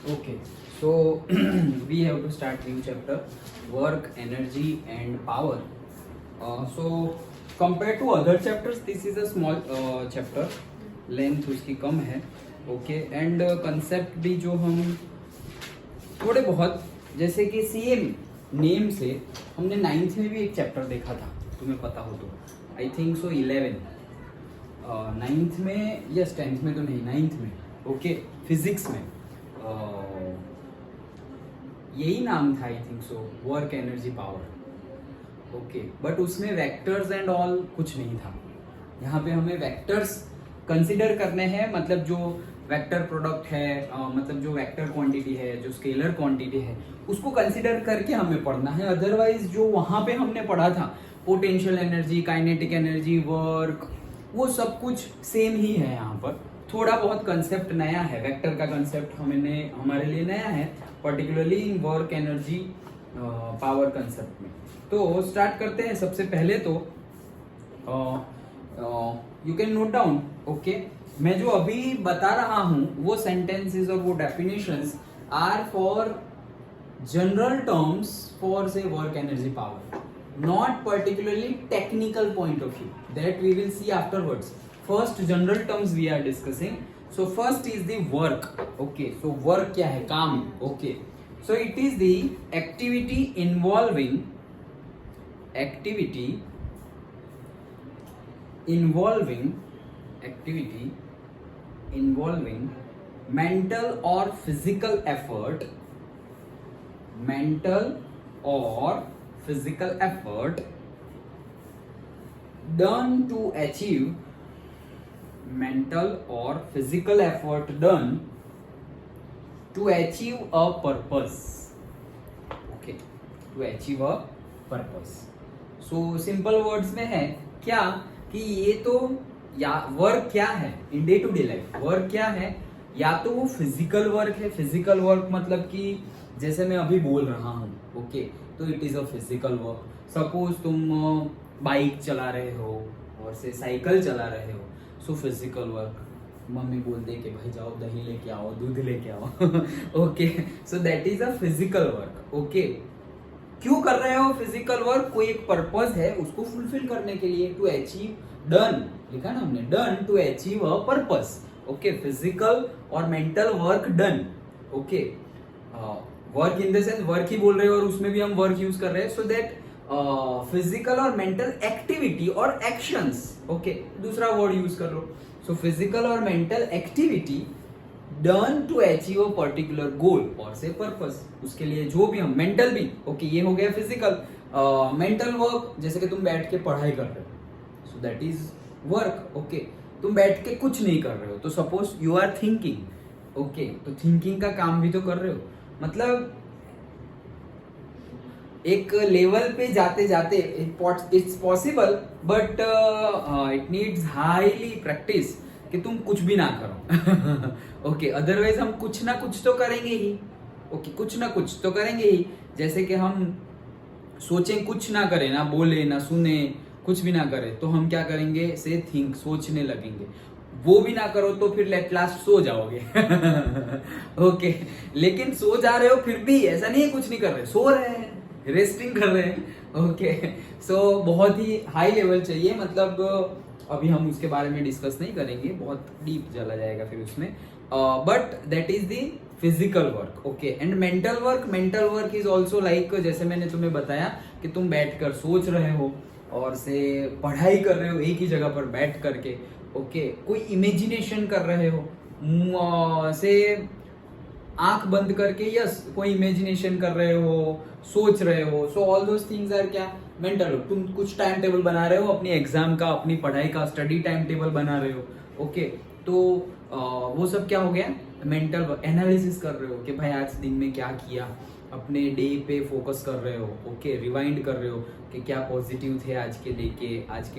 Okay, so we have to start new chapter, work, energy, and power. So compared to other chapters, this is a small chapter. Length उसकी कम है. Okay, and concept भी जो हम थोड़े बहुत, जैसे कि सेम नेम से हमने 9th में भी एक चैप्टर देखा था, तुम्हें पता हो तो. आई थिंक सो 11 9th में, यस 10th में तो नहीं, 9th में. ओके, फिजिक्स में यही नाम था, I think so, work energy power. Okay, but उसमें वेक्टर्स एंड ऑल कुछ नहीं था. यहाँ पे हमें वेक्टर्स कंसिडर करने हैं, मतलब जो वेक्टर प्रोडक्ट है, मतलब जो वेक्टर क्वांटिटी है, जो स्केलर क्वांटिटी है, उसको कंसिडर करके हमें पढ़ना है. अदरवाइज जो वहाँ पे हमने पढ़ा था, potential energy, kinetic energy, work, वो सब कुछ सेम ही है. यहाँ पर थोड़ा बहुत कंसेप्ट नया है. वेक्टर का कंसेप्ट हमारे लिए नया है, particularly in work energy power concept में. तो स्टार्ट करते हैं. सबसे पहले तो you can note down. Okay, मैं जो अभी बता रहा हूं वो सेंटेंसेस और वो definitions are for general terms for say work energy power, not particularly technical point of view, that we will see afterwards. First general terms we are discussing. So first is the work. Okay, so work क्या है? काम. Okay, so it is the activity involving mental or physical effort done to achieve a purpose. Okay, to achieve a purpose. So simple words में है क्या कि ये तो, या वर्क क्या है in day to day life, work क्या है, या तो वो फिजिकल वर्क है. फिजिकल वर्क मतलब कि जैसे मैं अभी बोल रहा हूँ. ओके, तो it is a physical work. Suppose तुम बाइक चला रहे हो और से साइकिल चला रहे हो, सो फिजिकल वर्क. मम्मी बोल दे कि भाई जाओ दही लेके आओ, दूध लेके आओ. Okay, so that is a physical work. Okay, क्यों कर रहे हो फिजिकल वर्क? कोई एक पर्पस है, उसको फुलफिल करने के लिए. टू अचीव, डन लिखा ना हमने, done to achieve a purpose. Okay, physical और mental work done. Okay, work in the sense work ही बोल रहे हो और उसमें भी हम वर्क यूज कर रहे हैं. सो दैट फिजिकल और मेंटल एक्टिविटी और एक्शंस. ओके, दूसरा वर्ड यूज कर लो. सो फिजिकल और mental activity done to achieve a particular goal और से पर्पस. उसके लिए जो भी हम, मेंटल भी. ओके, ये हो गया फिजिकल. मेंटल वर्क जैसे कि तुम बैठ के पढ़ाई कर रहे हो, so that is work. Okay, तुम बैठ के कुछ नहीं कर रहे हो, तो suppose you are thinking. Okay, तो थिंकिंग का काम भी तो कर रहे हो. मतलब एक लेवल पे जाते जाते it's possible, but it needs highly practice कि तुम कुछ भी ना करो. ओके, अदरवाइज हम कुछ ना कुछ तो करेंगे ही. ओके, कुछ ना कुछ तो करेंगे ही. जैसे कि हम सोचें, कुछ ना करें, ना बोले ना सुने, कुछ भी ना करें, तो हम क्या करेंगे? से थिंक, सोचने लगेंगे. वो भी ना करो तो फिर लेट लास्ट सो जाओगे. ओके, लेकिन सो जा रहे हो फिर भी ऐसा नहीं है कुछ नहीं कर रहे, सो रहे हैं, रेस्टिंग कर रहे हैं. ओके, सो बहुत ही हाई लेवल चाहिए. मतलब अभी हम उसके बारे में डिस्कस नहीं करेंगे, बहुत डीप चला जाएगा फिर उसमें. But that is the physical work. Okay, and mental work is also like, जैसे मैंने तुम्हें बताया कि तुम बैठकर सोच रहे हो और से पढ़ाई कर रहे हो एक ही जगह पर बैठ करके. ओके, कोई इमेजिनेशन कर रहे हो, से आंख बंद करके, यस, कोई इमेजिनेशन कर रहे हो, सोच रहे हो. So all those things are क्या? मेंटल. तुम कुछ टाइम टेबल बना रहे हो अपनी एग्जाम का, अपनी पढ़ाई का स्टडी टाइम टेबल बना रहे हो. ओके, तो वो सब क्या हो गया? Mental work. एनालिसिस कर रहे हो कि भाई आज दिन में क्या किया, अपने डे पे फोकस कर रहे हो. ओके, रिवाइंड कर रहे हो कि क्या पॉजिटिव थे आज के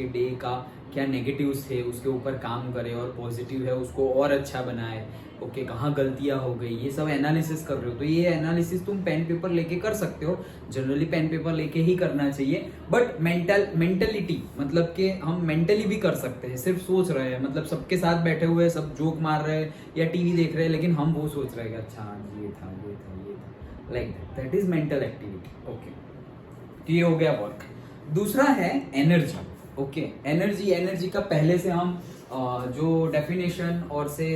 डे का क्या नेगेटिव्स थे उसके ऊपर काम करे, और पॉजिटिव है उसको और अच्छा बनाए। ओके, कहाँ गलतियाँ हो गई, ये सब एनालिसिस कर रहे हो तो ये एनालिसिस तुम पेन पेपर लेके कर सकते हो। जनरली पेन पेपर लेके ही करना चाहिए, बट मेंटलिटी मतलब कि हम मेंटली भी कर सकते हैं। सिर्फ सोच रहे हैं, मतलब सबके साथ बैठे हुए सब जोक मार रहे हैं या टीवी देख रहे हैं, लेकिन हम वो सोच रहे हैं कि अच्छा ये था ये था ये था, like that is mental activity. Okay, तो ये हो गया वर्क। दूसरा है एनर्जी। ओके, एनर्जी का पहले से हम जो डेफिनेशन और से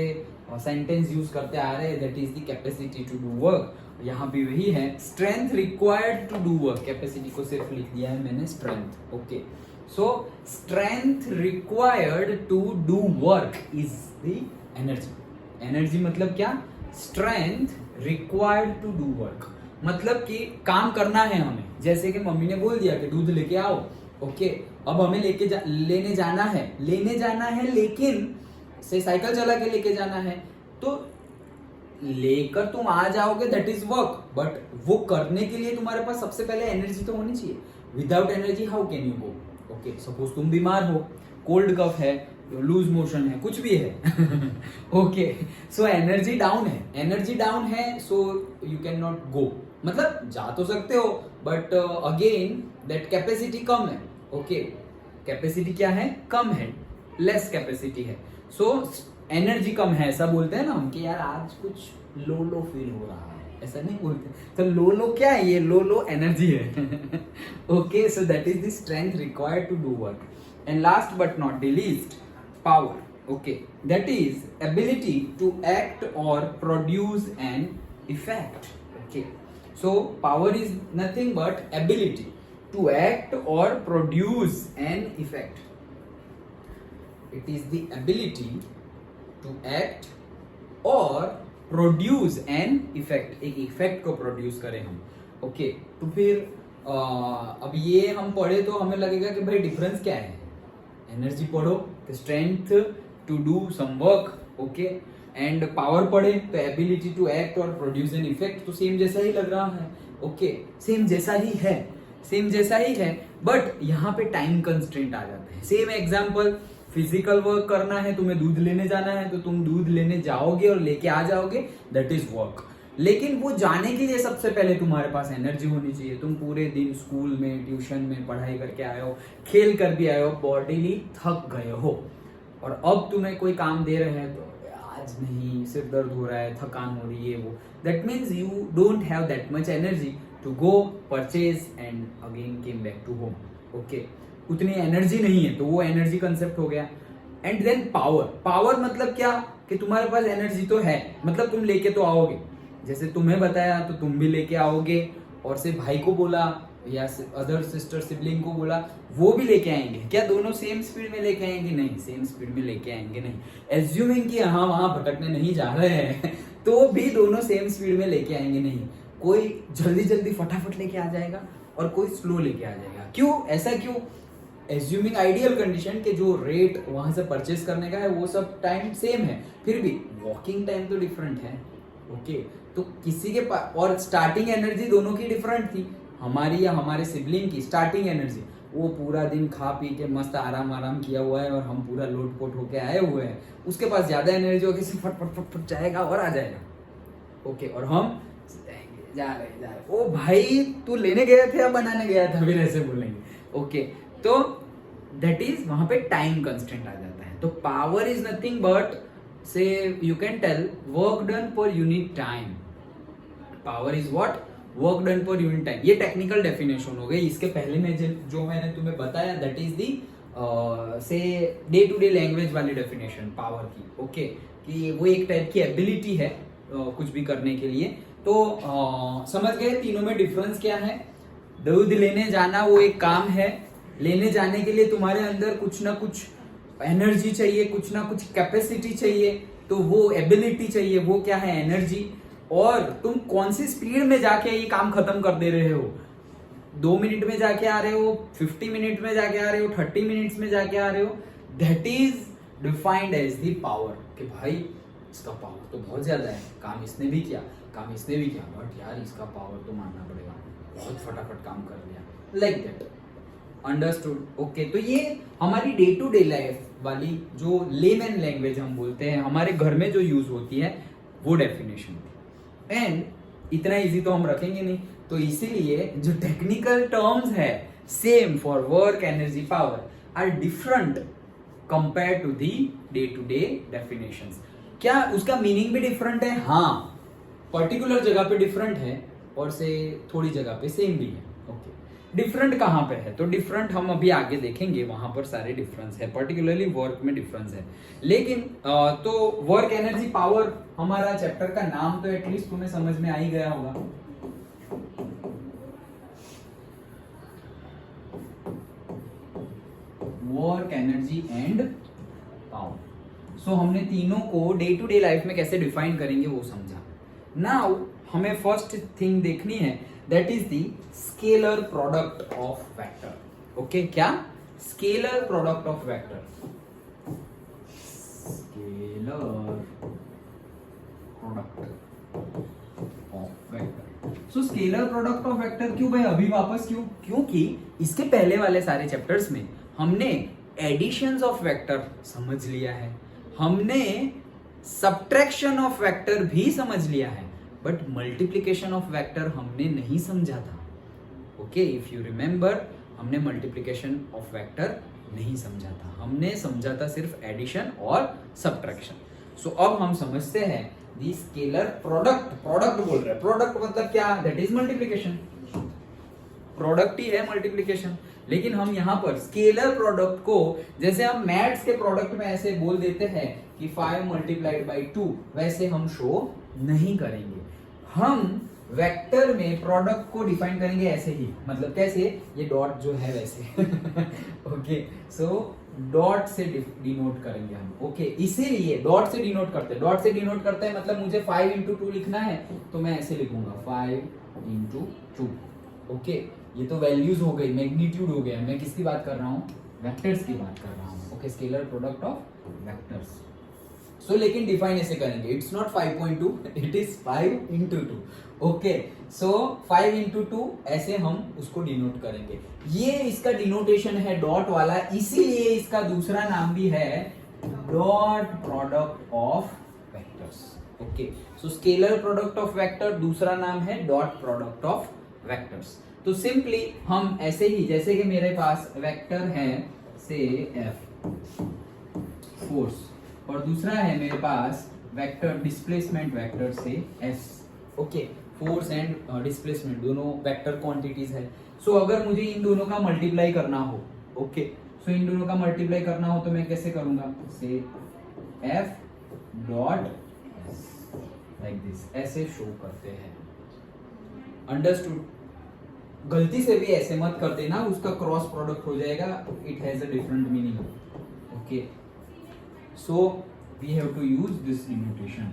सेंटेंस यूज करते आ रहे हैं, that is the capacity to do work. यहाँ भी वही है, strength required to do work. Capacity को सिर्फ लिख दिया है मैंने strength. Okay, so strength required to do work is the energy. Energy मतलब क्या? Strength required to do work, मतलब कि काम करना है हमें। जैसे कि मम्मी ने बोल दिया कि दूध लेके आओ। ओके, अब हमें लेने जाना है, लेकिन से साइकिल चला के लेके जाना है, तो लेकर तुम आ जाओगे, दैट इज वर्क। बट वो करने के लिए तुम्हारे पास सबसे पहले एनर्जी तो होनी चाहिए। Without energy how can you go? Okay, suppose तुम बीमार हो, कोल्ड कफ है, लूज मोशन है, कुछ भी है। ओके, सो एनर्जी डाउन है, so you can not go. मतलब जा तो सकते हो, बट अगेन दैट कैपेसिटी कम है। ओके, कैपेसिटी क्या है? कम है, लेस कैपेसिटी है। सो एनर्जी कम है, ऐसा बोलते हैं ना हम कि यार आज कुछ लो फील हो रहा है, ऐसा नहीं बोलते। तो लो क्या है? ये लो एनर्जी है। Okay, so that is the strength required to do work. And last but not the least, power. Okay, that is ability to act और produce an effect. Okay, so power is nothing but ability to act or produce an effect. It is the ability to act or produce an effect. एक effect को produce करें हम। Okay, तो फिर अब ये हम पढ़े तो हमें लगेगा कि भाई डिफरेंस क्या है। एनर्जी पढ़ो तो strength to do some work, okay, and power पढ़े तो एबिलिटी टू एक्ट और प्रोड्यूस एन इफेक्ट, तो सेम जैसा ही लग रहा है। ओके, सेम जैसा ही है, बट यहाँ पे टाइम कंस्ट्रेंट आ जाता है। सेम एग्जांपल, फिजिकल वर्क करना है, तुम्हें दूध लेने जाना है, तो तुम दूध लेने जाओगे और लेके आ जाओगे, दैट इज वर्क। लेकिन वो जाने के लिए सबसे पहले तुम्हारे पास एनर्जी होनी चाहिए। तुम पूरे दिन स्कूल में, ट्यूशन में पढ़ाई करके आए हो, खेल कर भी आए हो, बॉडीली थक गए हो, और अब तुम्हें कोई काम दे रहे हैं तो आज नहीं, सिर दर्द हो रहा है, थकान हो रही है, वो that means you don't have that much energy to go purchase and again came back to home. Okay, उतनी एनर्जी नहीं है, तो वो एनर्जी कंसेप्ट हो गया। एंड देन पावर मतलब क्या? कि तुम्हारे पास एनर्जी तो है, मतलब तुम लेके तो आओगे। जैसे तुम्हें बताया तो तुम भी लेके आओगे, और से भाई को बोला या अदर सिस्टर सिबलिंग को बोला, वो भी लेके आएंगे। क्या दोनों सेम स्पीड में लेके आएंगे? नहीं, सेम स्पीड में लेके आएंगे नहीं। एज्यूमिंग कि हाँ वहां भटकने नहीं जा रहे हैं, तो भी दोनों सेम स्पीड में लेके आएंगे नहीं। कोई जल्दी फटाफट लेके आ जाएगा और कोई स्लो लेके आ जाएगा। क्यों? ऐसा क्यों? एज्यूमिंग आइडियल कंडीशन के जो रेट वहां से परचेस करने का है वो सब टाइम सेम है, फिर भी वॉकिंग टाइम तो डिफरेंट है। ओके, तो किसी के पास, और स्टार्टिंग एनर्जी दोनों की डिफरेंट थी। हमारी या हमारे सिबलिंग की स्टार्टिंग एनर्जी, वो पूरा दिन खा पी के मस्त आराम किया हुआ है, और हम पूरा लोट पोट होके आए हुए हैं। उसके पास ज्यादा एनर्जी होगी, फट जाएगा और आ जाएगा। ओके, और हम जा रहे, ओ भाई तू लेने गया था या बनाने गया था, फिर ऐसे बोलेंगे। ओके, तो दैट इज वहां पे टाइम कंस्ट्रेंट आ जाता है। तो power is nothing but, say you can tell, work done per unit time. Power is what? Work done per unit time. ये टेक्निकल डेफिनेशन हो गई। इसके पहले में जो मैंने तुम्हें बताया, दैट इज दी से डे टू डे लैंग्वेज वाली डेफिनेशन पावर की। ओके, कि वो एक टाइप की एबिलिटी है कुछ भी करने के लिए। तो समझ गए तीनों में डिफरेंस क्या है? दूध लेने जाना वो एक काम है, लेने जाने के लिए तुम्हारे अंदर कुछ ना कुछ एनर्जी चाहिए, कुछ ना कुछ कैपेसिटी चाहिए, तो वो एबिलिटी चाहिए, वो क्या है? एनर्जी। और तुम कौन सी स्पीड में जाके ये काम खत्म कर दे रहे हो? 2 मिनट में जाके आ रहे हो, 50 मिनट में जाके आ रहे हो, 30 मिनट्स में जाके आ रहे हो, that is defined as the power. कि भाई इसका पावर तो बहुत ज्यादा है, काम इसने भी किया, बट यार इसका पावर तो मानना पड़ेगा, बहुत फटाफट काम कर लिया, लाइक दैट। अंडरस्टूड। ओके, तो ये हमारी डे टू डे लाइफ वाली जो लेमैन लैंग्वेज हम बोलते हैं, हमारे घर में जो यूज होती है, वो डेफिनेशन थी। एंड इतना इजी तो हम रखेंगे नहीं, तो इसीलिए जो टेक्निकल टर्म्स है same for work, energy, power are different compare to the day to day definitions. क्या उसका मीनिंग भी डिफरेंट है? हाँ, पर्टिकुलर जगह पे डिफरेंट है और से थोड़ी जगह पे सेम भी है। ओके, डिफरेंट कहाँ पे है? तो डिफरेंट हम अभी आगे देखेंगे, वहां पर सारे डिफरेंस है, पर्टिकुलरली वर्क में डिफरेंस है। लेकिन तो वर्क, एनर्जी, पावर हमारा चैप्टर का नाम तो एटलीस्ट तुम्हें समझ में आ ही गया होगा। Work, energy and power. So हमने तीनों को डे टू डे लाइफ में कैसे डिफाइन करेंगे वो समझा। नाउ हमें फर्स्ट थिंग देखनी है, that is the scalar product of vector. Okay, क्या? Scalar product of vector. Scalar product of vector. So scalar product of vector क्यों भाई अभी वापस क्यों? क्योंकि इसके पहले वाले सारे चैप्टर्स में हमने एडिशंस ऑफ वेक्टर समझ लिया है, हमने सब्ट्रैक्शन ऑफ वेक्टर भी समझ लिया है, बट मल्टीप्लिकेशन ऑफ वेक्टर हमने नहीं समझा था। ओके, इफ यू रिमेंबर, हमने मल्टीप्लिकेशन ऑफ वेक्टर नहीं समझा था, हमने समझा था सिर्फ एडिशन और सब्ट्रैक्शन। सो अब हम समझते हैं दी स्केलर प्रोडक्ट। प्रोडक्ट बोल रहे हैं, प्रोडक्ट मतलब क्या? That is multiplication. प्रोडक्ट ही है मल्टीप्लिकेशन। लेकिन हम यहाँ पर स्केलर प्रोडक्ट को, जैसे हम मैथ्स के प्रोडक्ट में ऐसे बोल देते हैं कि 5 मल्टीप्लाइड बाई 2, वैसे हम शो नहीं करेंगे। हम वेक्टर में प्रोडक्ट को डिफाइन करेंगे ऐसे ही, मतलब कैसे? ये डॉट जो है वैसे। ओके, सो डॉट से डिनोट करेंगे हम। ओके, इसीलिए डॉट से डिनोट करते हैं। डॉट से डिनोट करते हैं मतलब मुझे 5 इंटू 2 लिखना है तो मैं ऐसे लिखूंगा 5 इंटू 2। ओके, ये तो वैल्यूज हो गई, मैग्नीट्यूड हो गया। मैं किसकी बात कर रहा हूँ? वेक्टर्स की बात कर रहा हूँ। Okay, scalar product of vectors. So लेकिन डिफाइन ऐसे करेंगे, it's not 5.2, it is 5 into 2। Okay, so 5 into 2 ऐसे हम उसको डिनोट करेंगे। ये इसका डिनोटेशन है डॉट वाला, इसीलिए इसका दूसरा नाम भी है dot product of vectors. Okay, so scalar product of vector दूसरा नाम है डॉट प्रोडक्ट ऑफ वेक्टर्स। तो सिंपली हम ऐसे ही, जैसे कि मेरे पास वेक्टर है से F फोर्स, और दूसरा है मेरे पास वेक्टर डिस्प्लेसमेंट वेक्टर से S। Okay, force and displacement दोनों वेक्टर क्वांटिटीज है। सो अगर मुझे इन दोनों का मल्टीप्लाई करना हो, ओके, सो इन दोनों का मल्टीप्लाई करना हो तो मैं कैसे करूंगा? से F dot S like this, ऐसे शो करते हैं। अंडरस्टूड? गलती से भी ऐसे मत कर देना, उसका क्रॉस प्रोडक्ट हो जाएगा, it has a different meaning. Okay, so we have to use this denotation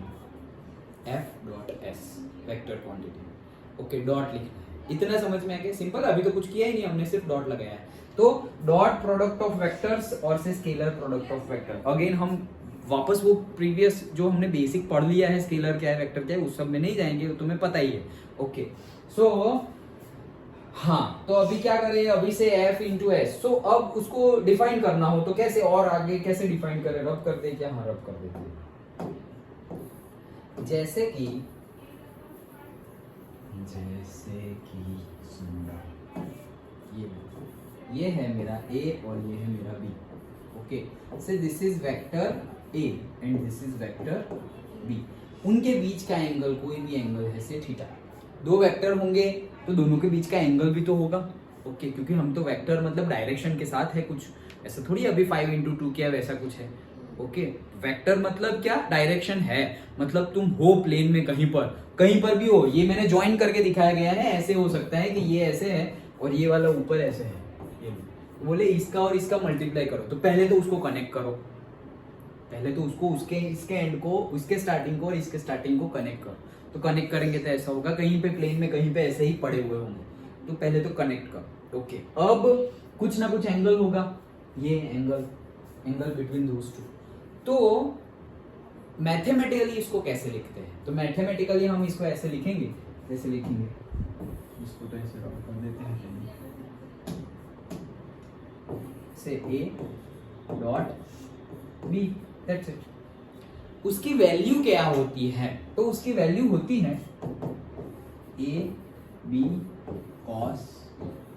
F dot S vector quantity. Okay, dot लिखना है। इतना समझ में आ गया? सिंपल, अभी तो कुछ किया ही नहीं हमने, सिर्फ डॉट लगाया है। तो डॉट प्रोडक्ट ऑफ वेक्टर्स और से scalar product of vector. Again हम वापस वो प्रीवियस जो हमने बेसिक पढ़ लिया है, स्केलर क्या है, वेक्टर क्या है, उस सब में नहीं जाएंगे, तुम्हें पता ही है। ओके, सो हाँ, तो अभी क्या करें? अभी से F इंटू एस। सो अब उसको डिफाइन करना हो तो कैसे, और आगे कैसे डिफाइन करें? रब कर दे क्या? हाँ, रब कर देते। जैसे कि ये है मेरा A और ये है मेरा B। ओके, से this is vector A and this is vector B। उनके बीच का एंगल कोई भी एंगल है से थीटा। दो वेक्टर होंगे तो दोनों के बीच का एंगल भी तो होगा। ओके, क्योंकि हम तो वेक्टर मतलब डायरेक्शन के साथ है, कुछ ऐसा थोड़ी अभी 5 इंटू 2 किया वैसा कुछ है। ओके, वेक्टर मतलब क्या? डायरेक्शन है, मतलब तुम हो प्लेन में कहीं पर भी हो। ये मैंने ज्वाइन करके दिखाया गया है, ऐसे हो सकता है कि ये ऐसे है और ये वाला ऊपर ऐसे है। ये बोले इसका और इसका मल्टीप्लाई करो, तो पहले तो उसको कनेक्ट करो, पहले तो उसको उसके इसके एंड को, उसके स्टार्टिंग को और इसके स्टार्टिंग को कनेक्ट करो। तो कनेक्ट करेंगे तो ऐसा होगा, कहीं पे प्लेन में कहीं पे ऐसे ही पड़े हुए होंगे, तो पहले तो कनेक्ट करो। ओके, अब कुछ ना कुछ एंगल होगा, ये एंगल बिटवीन दोस टू। तो मैथमेटिकली इसको कैसे लिखते हैं? तो मैथमेटिकली हम इसको ऐसे लिखेंगे, जैसे लिखेंगे इसको तो ऐसे रब कर देते हैं, say A dot B, that's it. उसकी वैल्यू क्या होती है? तो उसकी वैल्यू होती है ए बी कॉस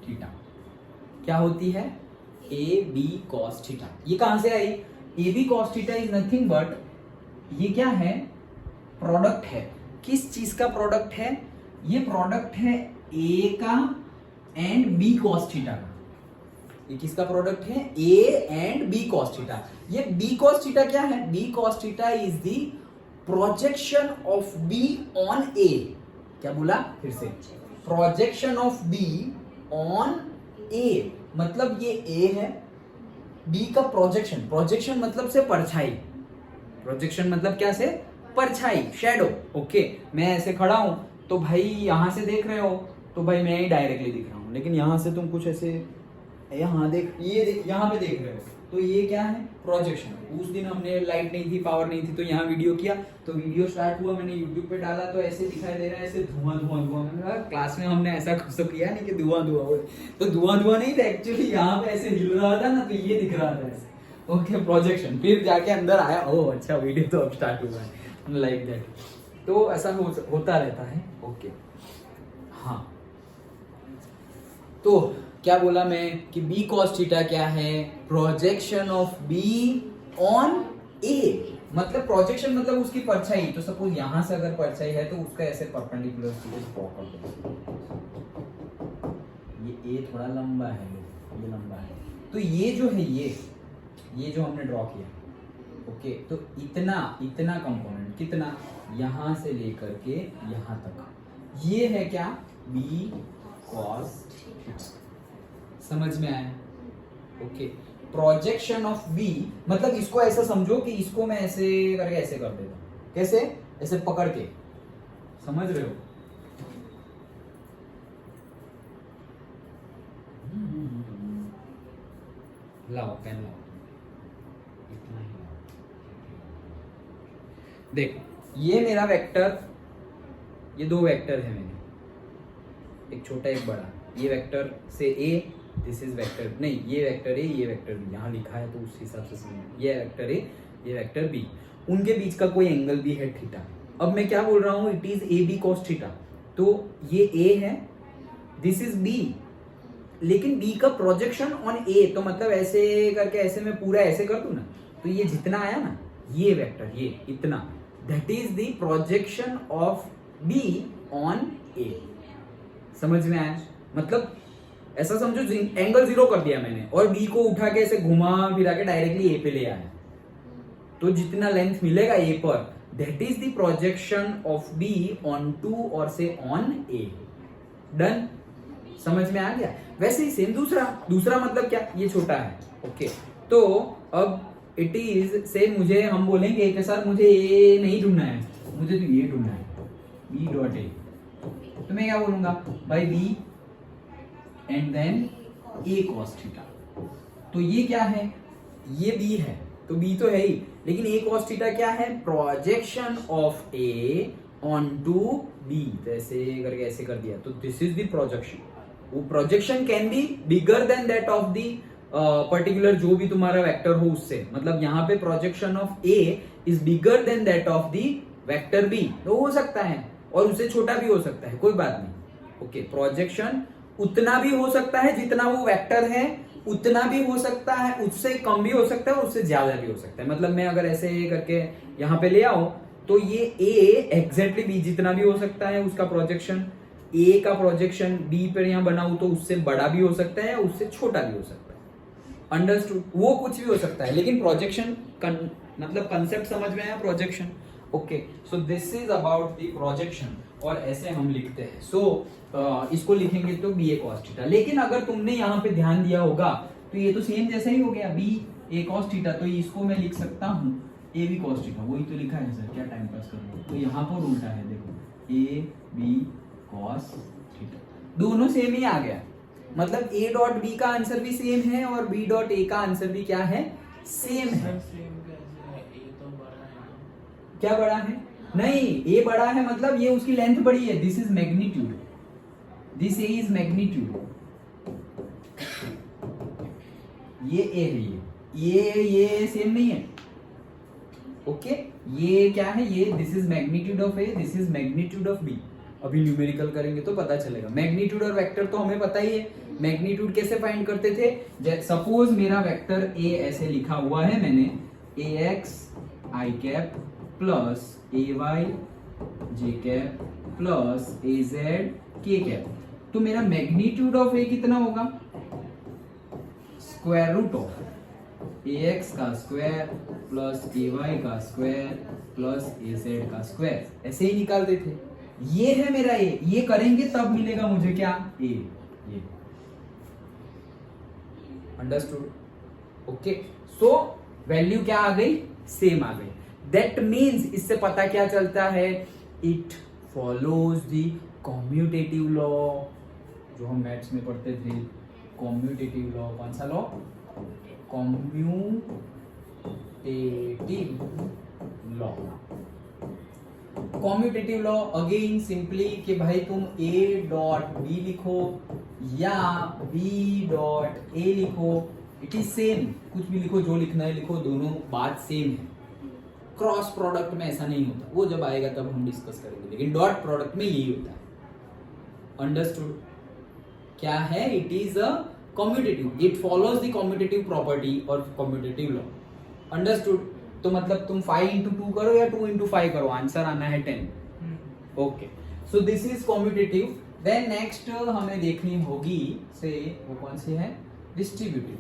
थीटा। क्या होती है? A B cos theta. ये कहां से आई? A B cos theta is nothing but, ये क्या है? प्रोडक्ट है। किस चीज का प्रोडक्ट है? ये प्रोडक्ट है ए का एंड बी कॉस थीटा का। ये किसका प्रोडक्ट है? A and B cos theta. ये बी कॉस थीटा क्या है? B cos theta is the projection of B on A. क्या बोला? फिर से, projection of B on A, मतलब ये ए है, बी का प्रोजेक्शन, प्रोजेक्शन मतलब से परछाई, प्रोजेक्शन मतलब क्या से? परछाई, शैडो। ओके, मैं ऐसे खड़ा हूं तो भाई यहां से देख रहे हो तो भाई मैं ही डायरेक्टली दिख रहा हूं, लेकिन यहां से तुम कुछ ऐसे यहाँ देख, ये देख, यहाँ पे देख रहे हो तो ये क्या है? प्रोजेक्शन। उस दिन हमने लाइट नहीं थी, पावर नहीं थी, तो यहाँ वीडियो किया, तो वीडियो स्टार्ट हुआ, मैंने यूट्यूब पे डाला तो ऐसे दिखाई दे रहा है, ऐसे धुआं धुआं धुआं। मैंने कहा क्लास में हमने ऐसा कुछ तो किया नहीं कि धुआं धुआं हो, तो धुआं धुआं नहीं था एक्चुअली, यहाँ पे ऐसे हिल रहा था ना तो ये दिख रहा था ऐसे। Okay, projection. फिर जाके अंदर आया, ओह अच्छा वीडियो तो अब स्टार्ट हुआ है, लाइक दैट। तो ऐसा होता रहता है। ओके, हाँ, तो क्या बोला मैं कि बी कॉस थीटा क्या है? Projection of B on A, मतलब प्रोजेक्शन मतलब उसकी परछाई। तो सपोज यहां से अगर परछाई है तो उसका ऐसे परपेंडिकुलर ड्रॉ कर दो। ये ए थोड़ा लंबा है, ये लंबा है, तो ये जो है ये जो हमने ड्रॉ किया, ओके, तो इतना कंपोनेंट, कितना? यहां से लेकर के यहां तक, ये है क्या? B cos theta. समझ में आया? ओके, प्रोजेक्शन ऑफ बी मतलब इसको ऐसा समझो कि इसको मैं ऐसे करके ऐसे कर देता हूं। कैसे? ऐसे पकड़ के, समझ रहे हो? लाओ पेन लाओ, इतना ही लाओ। देख, ये मेरा वेक्टर, ये दो वेक्टर है मेरे, एक छोटा एक बड़ा। ये वेक्टर से ए, दिस इज वेक्टर, नहीं ये वेक्टर ए, ये वेक्टर बी, यहाँ लिखा है तो उस हिसाब से समझ। ये वेक्टर ए, ये वेक्टर बी, उनके बीच का कोई एंगल भी है थीटा। अब मैं क्या बोल रहा हूँ? It is A B cos theta. तो ये ए है, दिस इज बी, लेकिन बी का प्रोजेक्शन ऑन ए, तो मतलब ऐसे करके ऐसे मैं पूरा ऐसे कर दूं ना, तो ये जितना आया ना ये वेक्टर, ये इतना, that is the projection of B on A. समझ में आया? मतलब ऐसा समझो एंगल 0 कर दिया मैंने और बी को उठा के ऐसे घुमा फिरा के डायरेक्टली ए पे ले आया, तो जितना लेंथ मिलेगा ए पर, that is the projection of B on to और से ऑन ए। डन? समझ में आ गया? वैसे ही सेम दूसरा मतलब क्या? ये छोटा है। ओके, तो अब इट इज से मुझे, हम बोलेंगे कि सर मुझे ए नहीं ढूंढना है, मुझे तो ये ढूंढना है, बी डॉट ए। तो मैं क्या बोलूंगा? By B and then A cos theta. तो ये क्या है? ये बी है, तो बी तो है ही, लेकिन ए कॉस थीटा क्या है? Projection of A on to B. तो ऐसे करके ऐसे कर दिया, तो दिस इज द प्रोजेक्शन। वो projection can be bigger than that of the particular जो भी तुम्हारा वेक्टर हो उससे, मतलब यहाँ पे projection of A is bigger than that of the vector B, तो हो सकता है, और उससे छोटा भी हो सकता है, कोई बात नहीं। ओके, प्रोजेक्शन उतना भी हो सकता है जितना वो वेक्टर है, उतना भी हो सकता है, उससे कम भी हो सकता है, उससे ज्यादा भी हो सकता है। मतलब मैं अगर ऐसे करके यहाँ पे ले आऊं तो ये ए एग्जैक्टली बी जितना भी हो सकता है उसका प्रोजेक्शन, ए का प्रोजेक्शन बी पर यहाँ बनाऊं तो उससे बड़ा भी हो सकता है, उससे छोटा भी हो सकता है। अंडरस्टूड? वो कुछ भी हो सकता है, लेकिन प्रोजेक्शन मतलब कंसेप्ट समझ में आया? Projection. Okay, so this is about the projection, और ऐसे हम लिखते हैं। सो इसको लिखेंगे तो बी ए कॉस थीटा। लेकिन अगर तुमने यहाँ पे ध्यान दिया होगा तो ये तो सेम जैसा ही हो गया, बी ए कॉस थीटा। तो इसको मैं लिख सकता हूँ ए बी कॉस थीटा, वही तो लिखा है सर, क्या टाइम पास कर रहे हो? तो यहाँ पर उल्टा है, देखो ए बी कॉस थीटा, दोनों सेम ही आ गया। मतलब ए डॉट बी का आंसर भी सेम है और बी डॉट ए का आंसर भी क्या है? सेम है। क्या बड़ा है? नहीं, ए बड़ा है मतलब ये उसकी लेंथ बड़ी है, this is magnitude, this A is magnitude. ये ए है, ये सेम नहीं है। ओके ये क्या है, ये this is magnitude of A, this is magnitude of B. अभी न्यूमेरिकल करेंगे तो पता चलेगा। मैग्नीट्यूड और वेक्टर तो हमें पता ही है। मैग्नीट्यूड कैसे फाइंड करते थे, सपोज मेरा वेक्टर ए ऐसे लिखा हुआ है मैंने, A X I cap plus A Y J cap plus A Z K cap, तो मेरा मैग्नीट्यूड ऑफ ए कितना होगा, square root of A X का स्क्वायर प्लस ए वाई का स्क्वायर प्लस ए जेड का स्क्वायर, ऐसे ही निकालते थे। ये है मेरा ए, ये करेंगे तब मिलेगा मुझे क्या, ए। ये अंडरस्टूड। ओके सो वैल्यू क्या आ गई, सेम आ गई। दैट मीन्स इससे पता क्या चलता है, it follows the commutative law, जो हम मैथ्स में पढ़ते थे। कॉम्यूटेटिव लॉ, कौन सा law, commutative law. Commutative law again simply कि भाई तुम ए डॉट बी लिखो या बी डॉट ए लिखो, इट इज सेम, कुछ भी लिखो, जो लिखना है लिखो, दोनों बात सेम है। क्रॉस प्रोडक्ट में ऐसा नहीं होता, वो जब आएगा तब हम डिस्कस करेंगे, लेकिन डॉट प्रोडक्ट में यही होता है। अंडरस्टूड। क्या है, it is a commutative, it follows the commutative property और कॉम्यूटेटिव लॉ। अंडरस्टूड। तो मतलब तुम 5 into 2 करो या 2 into 5 करो, आंसर आना है 10। Okay so this is commutative. Then next हमें देखनी होगी से, वो कौन सी है, डिस्ट्रीब्यूटिव।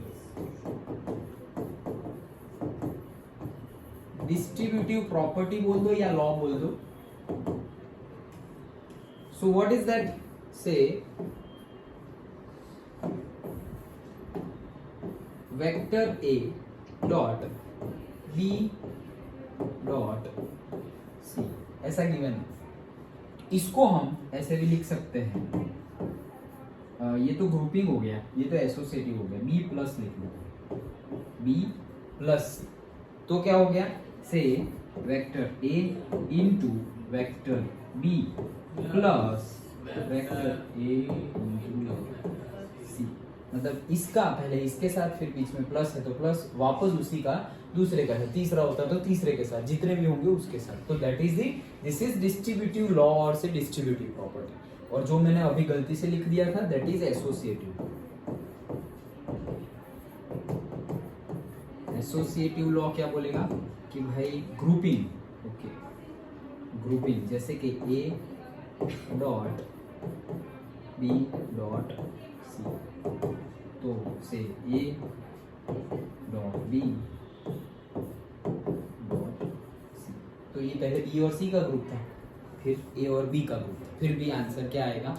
डिस्ट्रीब्यूटिव प्रॉपर्टी बोल दो या लॉ बोल दो। So what is that, say vector A dot B dot C, ऐसा गिवन है। इसको हम ऐसे भी लिख सकते हैं, ये तो ग्रुपिंग हो गया, ये तो एसोसिएटिव हो गया, बी प्लस लिख लो, बी प्लस सी, तो क्या हो गया, say vector A into vector B plus vector A into C. मतलब इसका पहले इसके साथ, फिर बीच में प्लस है तो प्लस, वापस उसी का दूसरे का है, तीसरा होता तो तीसरे के साथ, जितने भी होंगे उसके साथ। तो that is this is distributive law और से डिस्ट्रीब्यूटिव प्रॉपर्टी। और जो मैंने अभी गलती से लिख दिया था that is associative. Associative law क्या बोलेगा कि भाई ग्रुपिंग, ओके ग्रुपिंग, जैसे कि A dot B dot C, तो say A dot B dot C, तो ये पहले बी और सी का ग्रुप था, फिर ए और बी का ग्रुप, फिर भी आंसर क्या आएगा,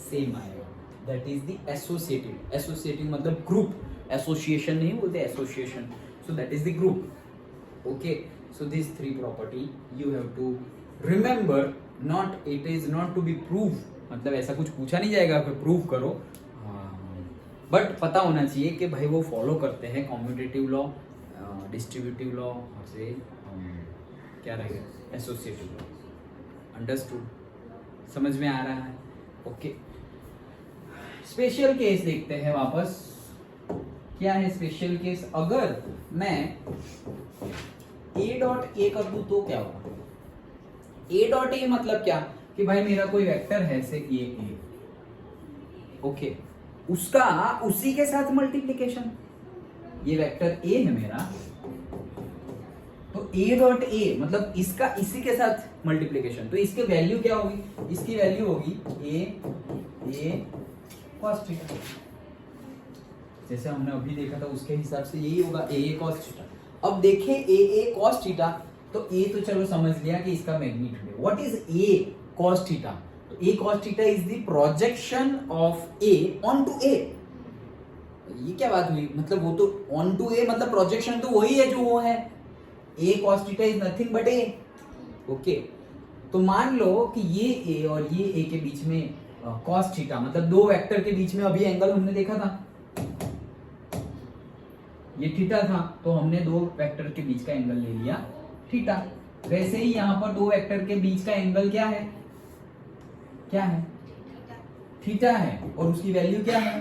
सेम आएगा। That is the associative. Associative मतलब ग्रुप, एसोसिएशन नहीं बोलते, association. So that is the group. Okay so this three property you have to remember, not it is not to be prove, मतलब ऐसा कुछ पूछा नहीं जाएगा कि प्रूव करो, बट पता होना चाहिए कि भाई वो फॉलो करते हैं कॉम्यूटेटिव लॉ, डिस्ट्रीब्यूटिव लॉ और से क्या रहेगा, एसोसिएटिव लॉ। अंडरस्टूड, समझ में आ रहा है। ओके स्पेशल केस देखते हैं वापस। क्या है स्पेशल केस, अगर मैं ए डॉट ए कर दूं तो क्या होगा। ए डॉट ए मतलब क्या कि भाई मेरा कोई वेक्टर है से ए, ओके उसका उसी के साथ मल्टीप्लिकेशन, ये वेक्टर ए है मेरा, तो ए डॉट ए मतलब इसका इसी के साथ मल्टीप्लिकेशन, तो इसकी वैल्यू क्या होगी, इसकी वैल्यू होगी ए कॉस थीटा, जैसे हमने अभी देखा था उसके हिसाब से यही होगा ए कॉस थीटा। अब देखें ए कॉस थीटा, तो ए तो चलो समझ लिया कि इसका मैग्नीट्यूड है। What is a cos theta, A cos theta is the projection of A onto A। ये क्या बात हुई, मतलब वो तो onto A मतलब प्रोजेक्शन तो वही है जो वो है, A cos theta is nothing but A। Okay तो मान लो कि ये A और ये A के बीच में cos theta, मतलब दो वेक्टर के बीच में अभी एंगल हमने देखा था, ये थीटा था, तो हमने दो वेक्टर के बीच का एंगल ले लिया थीटा। वैसे ही यहाँ पर दो वेक्टर के बीच का एंगल क्या है, क्या है, थीटा है, और उसकी वैल्यू क्या है,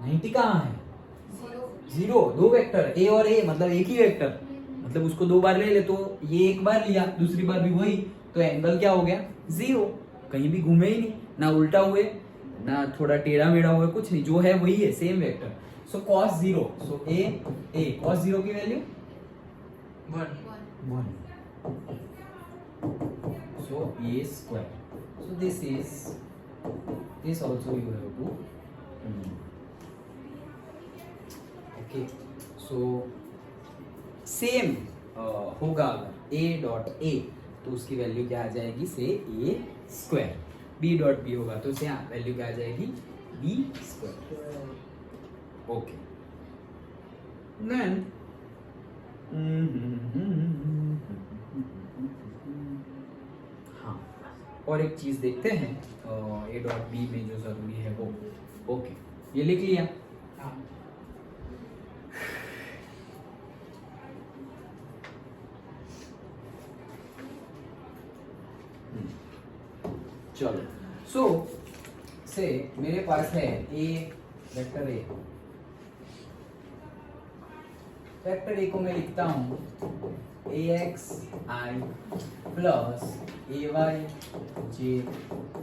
90 कहाँ है? 0, 2 वेक्टर ए और ए, मतलब एक ही वेक्टर, मतलब उसको 2 बार ले ले तो ये एक बार लिया, दूसरी बार भी वही, तो एंगल क्या हो गया? 0। कहीं भी घूमे ही नहीं, ना उल्टा हुए ना थोड़ा टेढ़ा मेढ़ा हुए, कुछ नहीं, जो है वही है, सेम वेक्टर। सो cos 0, सो ए cos 0 की value 1, so a square, so this also you have to okay, so same होगा अगर a डॉट a तो उसकी वैल्यू क्या आ जाएगी? से a square. b dot b होगा तो उससे वैल्यू क्या आ जाएगी? b square. ओके, देन हाँ, और एक चीज देखते हैं ए डॉट बी में जो जरूरी है वो। ओके, ये लिख लिया। चलो, सो से मेरे पास है ए वेक्टर ए, वेक्टर ए को मैं लिखता हूं ए X I plus A Y J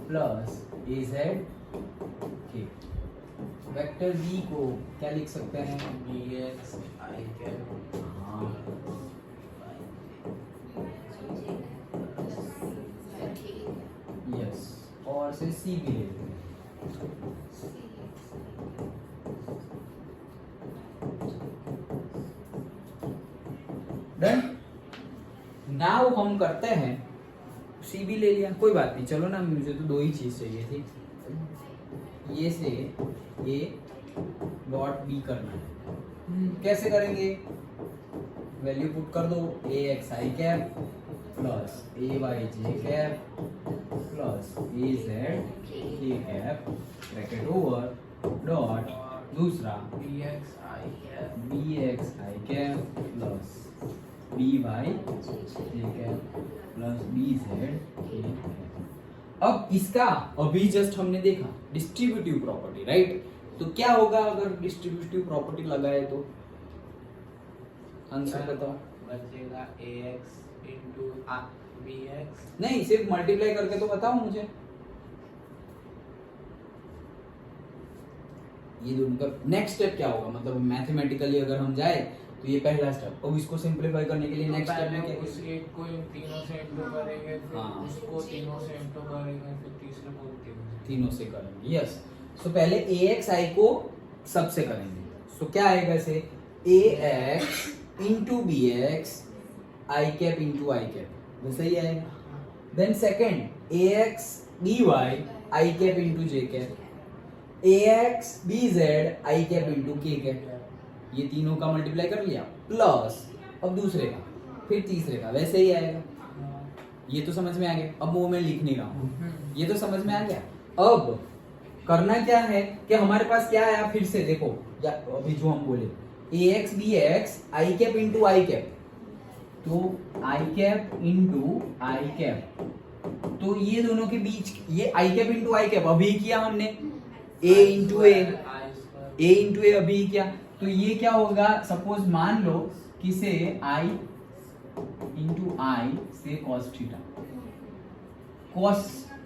plus A Z के। वेक्टर बी को क्या लिख सकते हैं? बी एक्स आई कैप, हाँ, यस, और से सी भी ले लेते हैं। डन। नाउ हम करते हैं, सी भी ले लिया, कोई बात नहीं, चलो ना, मुझे तो 2 ही चीज चाहिए थी, ये से ए डॉट बी करना है। कैसे करेंगे? वैल्यू पुट कर दो, ए X I cap plus A Y J cap plus A Z K cap, bracket over, dot, दूसरा B x I cap plus B Y J cap plus B Z K cap. अब इसका अभी just हमने देखा distributive property, right? तो क्या होगा अगर डिस्ट्रीब्यूटिव प्रॉपर्टी लगाए तो? आंसर बताओ। बचेगा ax into bx। नहीं, सिर्फ मल्टीप्लाई करके तो बताओ मुझे। ये दोनों का नेक्स्ट स्टेप क्या होगा? मतलब मैथमेटिकली अगर हम जाए तो ये पहला स्टेप, अब इसको सिंपलीफाई करने के लिए नेक्स्ट स्टेप में क्या उस एक को इन तीनों से इंटू करेंगे, फिर हाँ, उसको तीनों से इंटू करेंगे, फिर तीसरे को तीनों से करेंगे। यस, सो पहले ax i को सबसे करेंगे, सो क्या आएगा? से ax into bx i cap into i cap, वैसे ही आएगा। Then second ax by i cap into j cap, ax bz i cap into k cap, ये तीनों का मल्टीप्लाई कर लिया, प्लस अब दूसरे का, फिर तीसरे का, वैसे ही आएगा। ये तो समझ में आ गया, अब वो मैं लिख नहीं रहा हूँ, ये तो समझ में आ गया। अब करना क्या है कि हमारे पास क्या आया, फिर से देखो, या अभी जो हम बोले ax bx i cap into i cap, तो i cap into i cap, तो ये दोनों के बीच ये i cap into i cap अभी किया हमने, a into a अभी किया, तो ये क्या होगा? सपोज मान लो कि से i into i से cos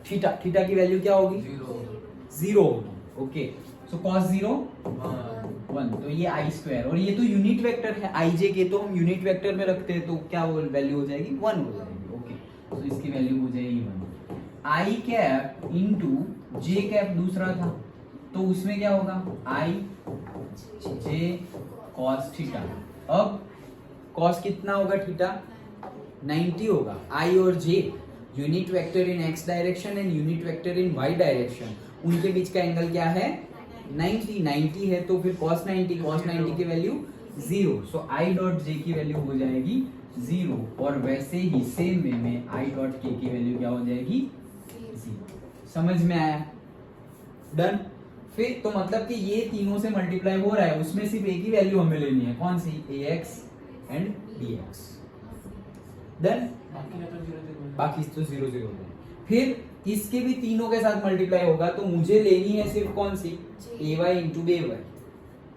थीटा, थीटा की वैल्यू क्या होगी? 0 होगी। ओके, सो cos 0 1, तो ये आई स्क्वायर, और ये तो यूनिट वेक्टर है, आई जे के तो हम यूनिट वेक्टर में रखते हैं, तो क्या वो वैल्यू हो जाएगी? 1 हो जाएगी। ओके, तो इसकी वैल्यू हो जाएगी 1। I cap into J cap दूसरा था, तो उसमें क्या होगा? I J cos theta. अब कॉस कितना होगा? थीटा 90 होगा। आई और J unit vector in X direction and unit vector in Y direction, उनके बीच का एंगल क्या है? 90 है, तो फिर cos 90 की value 0, so I dot J की वैल्यू हो जाएगी 0, और वैसे ही सेम वे में आई डॉट के की वैल्यू क्या हो जाएगी? 0। समझ में आया? डन। फिर तो मतलब कि ये तीनों से मल्टीप्लाई हो रहा है, उसमें सिर्फ एक ही वैल्यू हमें लेनी है, कौन सी? ax and bx। डन, बाकी तो 0 0 है। फिर इसके भी तीनों के साथ मल्टीप्लाई होगा, तो मुझे लेनी है सिर्फ कौन सी? ay into by,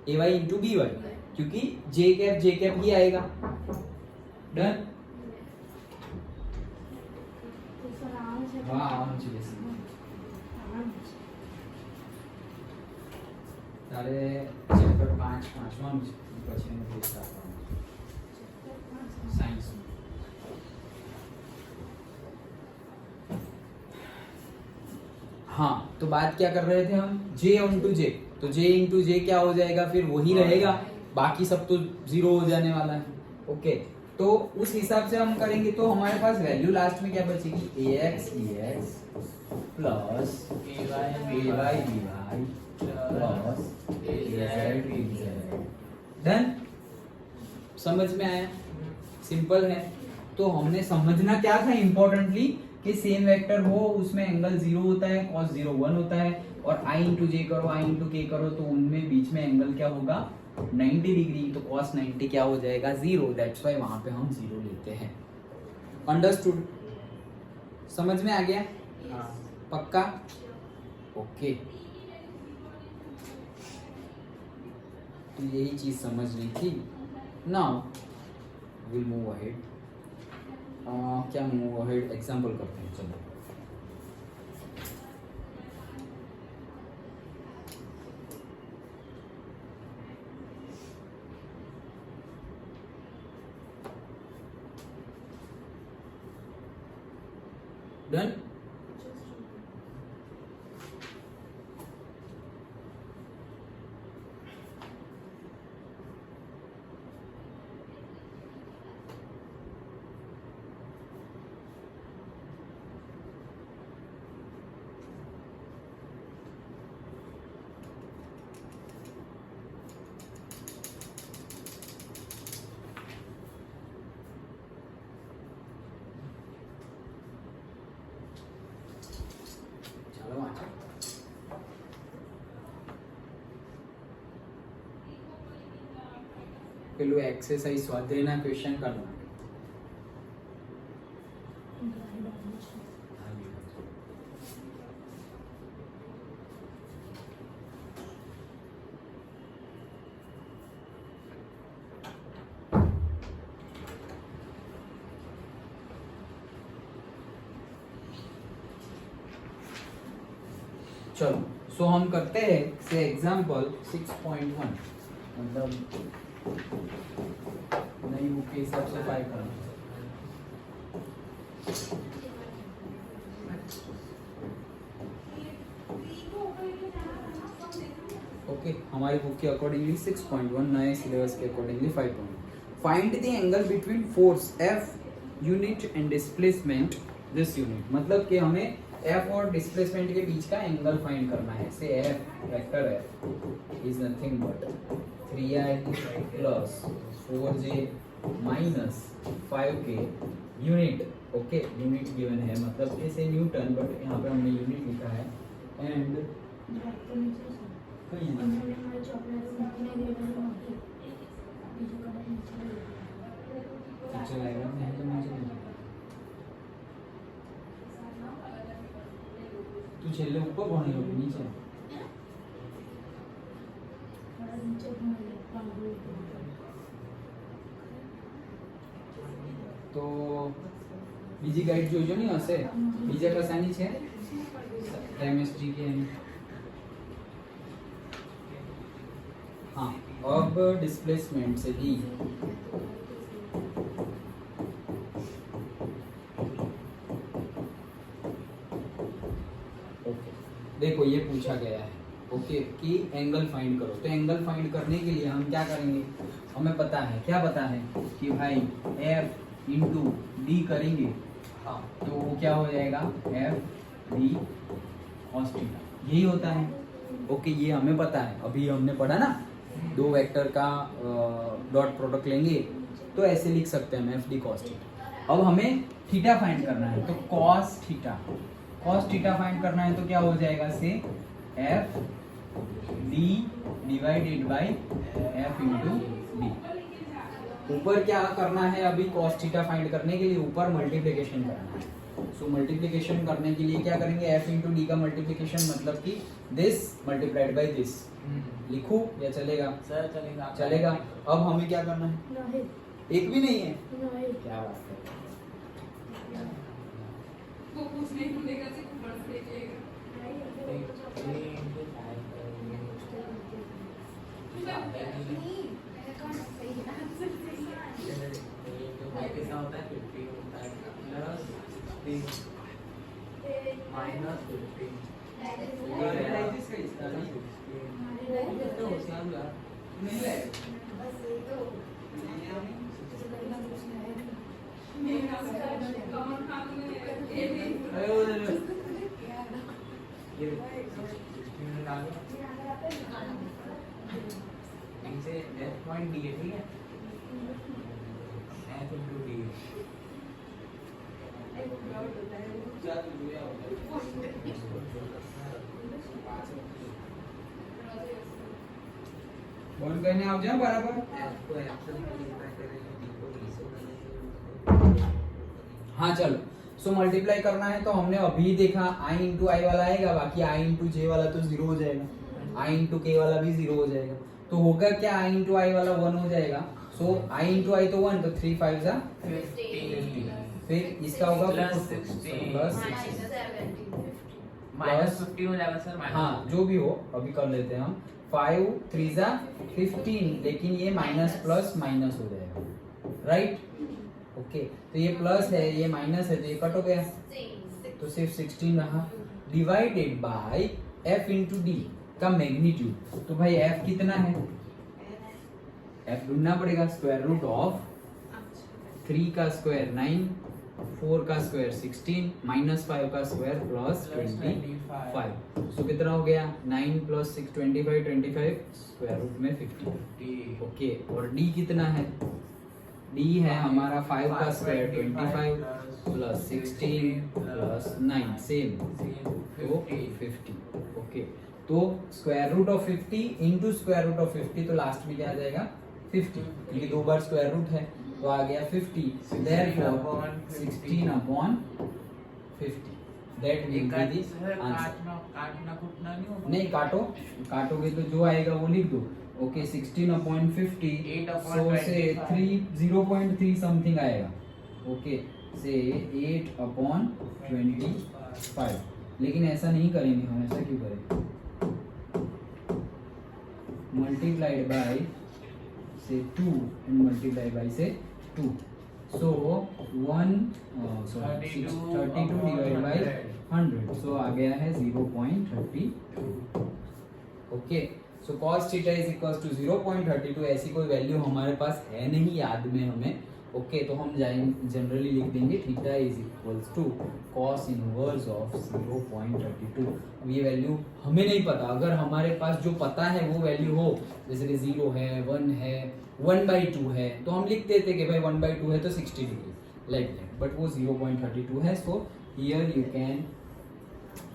ay into B Y, क्योंकि जे कैप ही आएगा। डन। हाँ आराम से बेसी तारे चैप्टर 5 वांचવાનું છે પછી એને ટેસ્ટ આપવાનો છે સાયન્સ। हाँ तो बात क्या कर रहे थे हम, j इंटू जे, तो j इंटू जे क्या हो जाएगा, फिर वही रहेगा, बाकी सब तो जीरो हो जाने वाला है। ओके तो उस हिसाब से हम करेंगे तो हमारे पास वैल्यू लास्ट में क्या बचेगी, ax dx plus ay dy plus az dz। Done. समझ में आया, सिंपल है। तो हमने समझना क्या था इम्पोर्टेंटली कि सेम वेक्टर हो उसमें एंगल 0 होता है, cos 0 1 होता है, और i इंटू जे करो i इंटू के करो तो उनमें बीच में एंगल क्या होगा 90 डिग्री, तो cos 90 क्या हो जाएगा 0, दैट्स व्हाई वहां पे हम 0 लेते हैं। अंडरस्टूड, समझ में आ गया? हाँ। पक्का? ओके तो यही चीज समझनी थी। Now will move ahead. क्या मूव अहेड, एग्जांपल करते हैं चलो। डन। चलो वांचो। પેલું એક્સરસાઇઝ સ્વાધ્યાયના ક્વેશ્ચન કરવાના। चलो सो हम करते हैं से एग्जांपल 6.1, मतलब नई बुक के हिसाब से 5 करना। ओके हमारी बुक के अकॉर्डिंगली 6.1, नए सिलेबस के accordingly 5.1। Find the angle between force F unit and displacement this unit, मतलब कि हमें F और डिस्प्लेसमेंट के बीच का एंगल फाइंड करना है। से F vector F is nothing but 3i plus 4j minus 5k unit. Okay unit given है, मतलब ऐसे न्यूटन, बट यहाँ पे हमने यूनिट लिखा है। एंड चलाएगा नहीं तो मुझे तू छेले ऊपर भणी हो नीचे तो બીજી ગાઈડ જોજો ની હશે, બીજા કસાની છે કેમિસ્ટ્રી की એની। हाँ अब डिस्प्लेसमेंट से डी देखो ये पूछा गया है ओके कि एंगल फाइंड करो। तो एंगल फाइंड करने के लिए हम क्या करेंगे, हमें पता है, क्या पता है कि भाई F इंटू डी करेंगे, हाँ तो वो क्या हो जाएगा F डी cos थीटा, यही होता है। ओके ये हमें पता है, अभी हमने पढ़ा ना, दो वेक्टर का डॉट प्रोडक्ट लेंगे तो ऐसे लिख सकते हैं हम F डी cos थीटा। अब हमें थीटा फाइंड करना है, तो cos थीटा फाइंड करना है तो क्या हो जाएगा से F D divided by F into D. ऊपर क्या करना है, अभी cos थीटा फाइंड करने के लिए ऊपर मल्टीप्लिकेशन करना है। सो मल्टीप्लिकेशन करने के लिए क्या करेंगे, F इंटू डी का मल्टीप्लिकेशन, मतलब कि दिस मल्टीप्लाइड बाई दिस, लिखूं या चलेगा? सर चलेगा। चलेगा। अब हमें क्या करना है? नहीं एक भी नहीं है। नहीं क्या बात है। वो कुछ नहीं मिलेगा, सिर्फ ऊपर से लेके कितना होता है 50 होता है प्लस 16 माइनस 15 नहीं है। मेरा कौन हाथ में ये भी ये 16 में डालो इनसे f पॉइंट डी है, ठीक है, f into d बॉन्ड करने आओ जाओ बराबर। f को f से मल्टीप्लाई करेंगे d को d से हाँ चलो, सो मल्टीप्लाई करना है तो हमने अभी देखा i इंटू आई वाला आएगा, बाकी i इंटू जे वाला तो जीरो हो जाएगा, i इंटू के वाला भी जीरो हो जाएगा, तो होगा क्या i इंटू आई वाला 1 हो जाएगा। सो i इंटू आई तो 1, तो 3 5 जा, 15 फिर इसका होगा प्लस 16 प्लस माइनस 50 हो जाएगा सर। हाँ जो भी हो अभी कर लेते हैं हम। 5 3 जा 15, लेकिन ये माइनस प्लस माइनस हो जाएगा, राइट। ओके तो ये प्लस है ये माइनस है तो ये कट हो गया, तो सिर्फ 16 रहा, divided by f into D का मैग्नीट्यूड। तो भाई f कितना है? f ढूंढना पड़ेगा, स्क्वायर रूट ऑफ 3 का स्क्वायर 9, 4 का स्क्वायर 16, माइनस 5 का स्क्वायर प्लस 25। सो कितना हो गया? 9 प्लस 6 25, 25 स्क्वायर रूट में 50। ओके और d कितना है? d है हमारा 5 का स्क्वायर 25 प्लस 16 प्लस 9 सेम, तो 50। ओके तो square root of 50 into square root of 50, तो लास्ट में क्या आ जाएगा? 50, क्योंकि दो बार स्क्वायर रूट है तो आ गया 50। Therefore 16 upon 50 that will be the answer. काटना कुटना नहीं होगा, नहीं काटो, काटोगे तो जो आएगा वो लिख दो। ओके 16 अपॉन 50, 8 upon सो से 25 0.3 समथिंग आएगा। ओके से 8 अपॉन 25, लेकिन ऐसा नहीं करेंगे हम, ऐसा क्यों करें? मल्टीप्लाइड बाय से 2 एंड मल्टीप्लाई बाय से 2, सो 32 डिवाइड बाय 100, सो आ गया है 0.32। Okay so cos theta is equals to 0.32। ऐसी कोई वैल्यू हमारे पास है नहीं याद में हमें। ओके तो हम जाएंगे जनरली लिख देंगे theta is equals to cos inverse of 0.32। अब ये वैल्यू हमें नहीं पता, अगर हमारे पास जो पता है वो वैल्यू हो, जैसे कि 0 है 1 है 1/2 है, तो हम लिख देते कि भाई 1/2 है तो 60 डिग्री लाइक दैट, बट वो 0.32 है। So here you can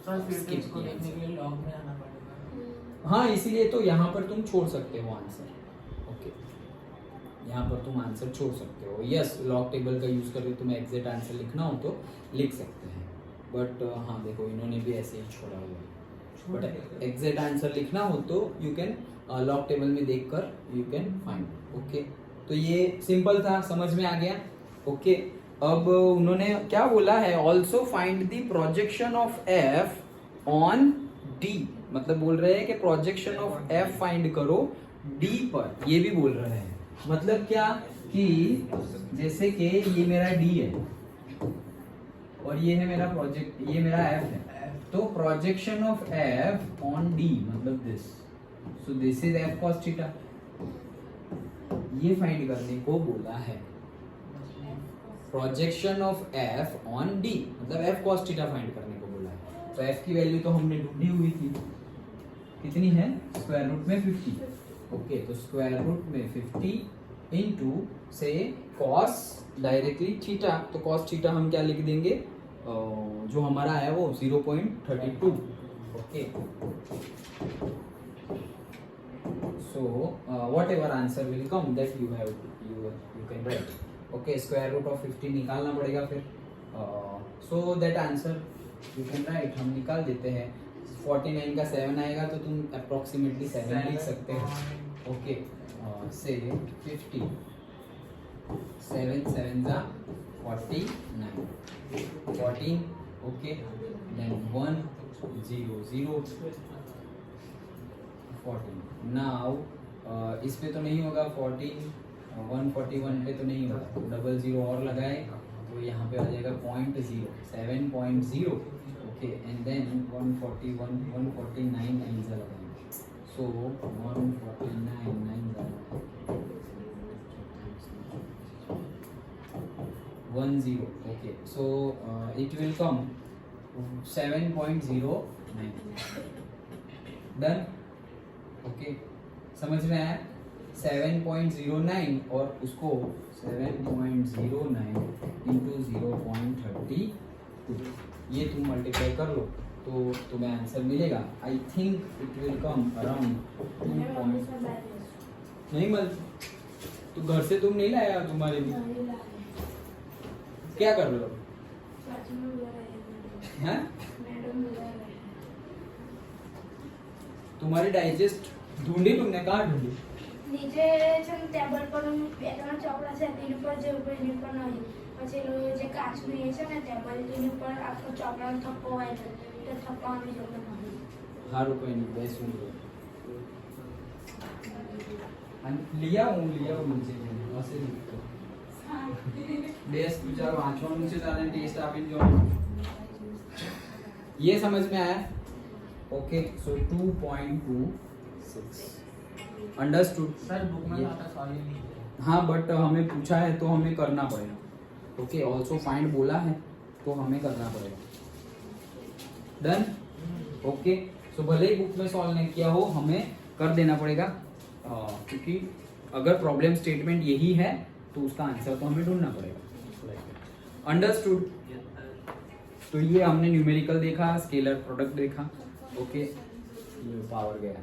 sir फिर तो इसको देखने के लिए लॉग में आना पड़ेगा। हाँ इसीलिए तो यहाँ पर तुम छोड़ सकते हो आंसर। ओके यहाँ पर तुम आंसर छोड़ सकते हो। यस लॉग टेबल का यूज करके तुम्हें एग्जैक्ट आंसर लिखना हो तो लिख सकते हैं, बट हाँ देखो इन्होंने भी ऐसे ही छोड़ा हुआ है, बट एग्जैक्ट आंसर लिखना हो तो यू कैन लॉग टेबल में देखकर यू कैन फाइंड। ओके तो ये सिंपल था, समझ में आ गया। ओके अब उन्होंने क्या बोला है? Also find the projection of F on D, मतलब बोल रहे हैं कि प्रोजेक्शन ऑफ एफ फाइंड करो डी पर, ये भी बोल रहे हैं। मतलब क्या कि जैसे कि ये मेरा डी है और ये है मेरा प्रोजेक्ट, ये मेरा एफ है, तो projection of F on D मतलब this, so this is F cos theta, ये फाइंड करने को बोला है। Projection of F on D मतलब एफ कॉस थीटा फाइंड करने को बोला है। तो एफ की वैल्यू तो हमने ढूंढी हुई थी, कितनी है? स्क्वायर रूट में 50। ओके तो स्क्वायर रूट में 50 इनटू से कॉस डायरेक्टली थीटा, तो कॉस थीटा हम क्या लिख देंगे? जो हमारा है वो 0.32। Okay so whatever answer will come that you can write. Okay square root of 50 निकालना पड़ेगा फिर, so that answer you can write, हम निकाल देते हैं 49 का 7 आएगा तो तुम अप्रोक्सीमेटली 7 लिख सकते हो. ओके, से 50. 7 7 जा 49. 14. Okay, then 1 0 0 14. नाउ इस पे तो नहीं होगा 14, 141 पे तो नहीं होगा, तो डबल जीरो और लगाए तो यहाँ पे आ जाएगा 0.0, 7.0. ओके, एंड देन 141 149 नाइन जा लगाएंगे, सो 149 नाइन जा 10. Okay, so it will come 7.09. Done. Okay, समझ में आया? 7.09 और उसको 7.09 इंटू 0.32 ये तुम मल्टीप्लाई कर लो तो तुम्हें आंसर मिलेगा. I think it will come around 2. नहीं मल, तो घर से तुम नहीं लाया? तुम्हारे लिए क्या कर रहे हो? हैं? तुम्हारी डाइजेस्ट ढूंढी तुमने? कहाँ ढूंढी? નીચે છે ને ટેબલ પર બે ત્રણ ચોપડા છે તેની ઉપર જે ઉપર એની ઉપર નહીં પછી જે કાચનું એ છે ને ટેબલ તેની ઉપર આખો ચોપડાનો થપ્પો હોય છે તે થપ્પાની જોડે નહીં. સારું, કોઈ નહીં, બેસું. लिया हूँ मुझे ऐसे लिखो. बेस विचार वांचવાનું છે તારે ટેસ્ટ આપી દો. ये समझ में आया? ओके, सो 2.26 अंडरस्टूड. सर बुक में आता सॉरी नहीं है. हाँ, बट हमें पूछा है तो हमें करना पड़ेगा. ओके, ऑल्सो फाइंड बोला है तो हमें करना पड़ेगा. डन. ओके, सो भले ही बुक में सॉल्व नहीं किया हो हमें कर देना पड़ेगा, क्योंकि अगर प्रॉब्लम स्टेटमेंट यही है तो उसका आंसर तो हमें ढूंढना पड़ेगा. अंडरस्टूड. तो ये हमने न्यूमेरिकल देखा, स्केलर प्रोडक्ट देखा. ओके, ये पावर गया.